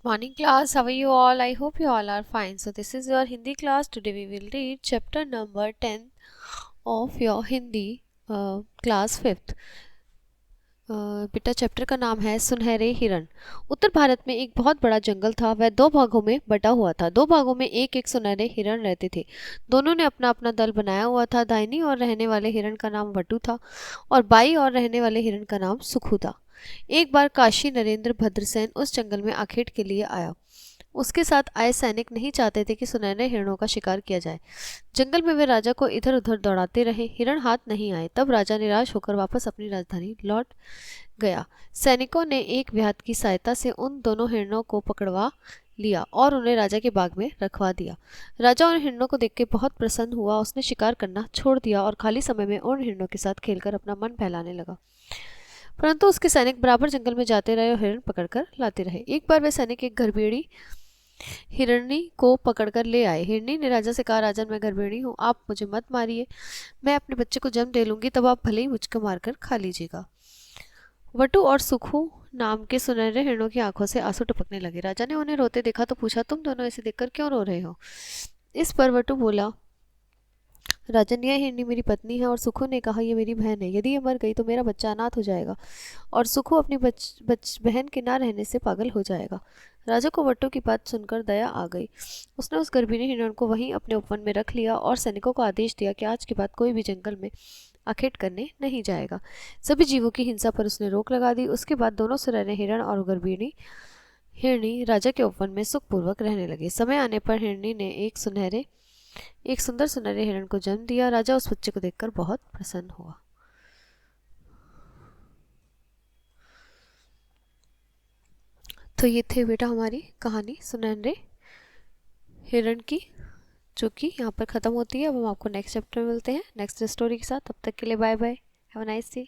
Morning class, how are you all? I hope you all are fine. So this is your Hindi class. Today we will read chapter number 10 of your Hindi class 5th. बेटा chapter का नाम है सुनहरे हिरण। उत्तर भारत में एक बहुत बड़ा जंगल था। वह दो भागों में बटा हुआ था। दो भागों में एक एक सुनहरे हिरण रहते थे। दोनों ने अपना अपना दल बनाया हुआ था। दाहिनी ओर रहने वाले हिरण का नाम वटू था और बाई ओर रहने वाले हिरण का नाम सुखू था। एक बार काशी नरेंद्र भद्रसेन उस जंगल में आखेट के लिए आया। उसके साथ आए सैनिक नहीं चाहते थे कि सुनहरे हिरणों का शिकार किया जाए। जंगल में वे राजा को इधर उधर दौड़ाते रहे। हिरण हाथ नहीं आए। तब राजा निराश होकर वापस अपनी राजधानी लौट गया। सैनिकों ने एक व्याध की सहायता से उन दोनों हिरणों को पकड़वा लिया और उन्हें राजा के बाग में रखवा दिया। राजा उन हिरणों को देख के बहुत प्रसन्न हुआ। उसने शिकार करना छोड़ दिया और खाली समय में उन हिरणों के साथ खेलकर अपना मन बहलाने लगा। परंतु उसके सैनिक बराबर जंगल में जाते रहे और हिरण पकड़कर लाते रहे। एक बार वे सैनिक एक घरभेड़ी हिरणी को पकड़कर ले आए। हिरणी ने राजा से कहा, राजन मैं घरभेड़ी हूँ, आप मुझे मत मारिए। मैं अपने बच्चे को जन्म दे लूंगी, तब आप भले ही मुझको मारकर खा लीजिएगा। वटु और सुखू नाम के सुनहरे हिरणों की आंखों से आंसू टपकने लगे। राजा ने उन्हें रोते देखा तो पूछा, तुम दोनों इसे देखकर क्यों रो रहे हो? इस पर वटु बोला, राजन यह हिरनी मेरी पत्नी है। और सुखू ने कहा, ये मेरी बहन है। यदि ये मर गई तो मेरा बच्चा अनाथ हो जाएगा और सुखू अपनी बहन के ना रहने से पागल हो जाएगा। राजा को वट्टू की बात सुनकर दया आ गई। उसने उस गर्भिणी हिरण को वहीं अपने उपवन में रख लिया और सैनिकों को आदेश दिया कि आज के बाद कोई भी जंगल में आखेट करने नहीं जाएगा। सभी जीवों की हिंसा पर उसने रोक लगा दी। उसके बाद दोनों सुनहरे हिरण और गर्भिणी हिरणी राजा के उपवन में सुखपूर्वक रहने लगे। समय आने पर हिरणी ने एक सुंदर सुनहरे हिरण को जन्म दिया। राजा उस बच्चे को देखकर बहुत प्रसन्न हुआ। तो ये थे बेटा हमारी कहानी सुनहरे हिरण की, जो कि यहाँ पर ख़त्म होती है। अब हम आपको नेक्स्ट चैप्टर में मिलते हैं नेक्स्ट स्टोरी के साथ। तब तक के लिए bye bye, have a nice day.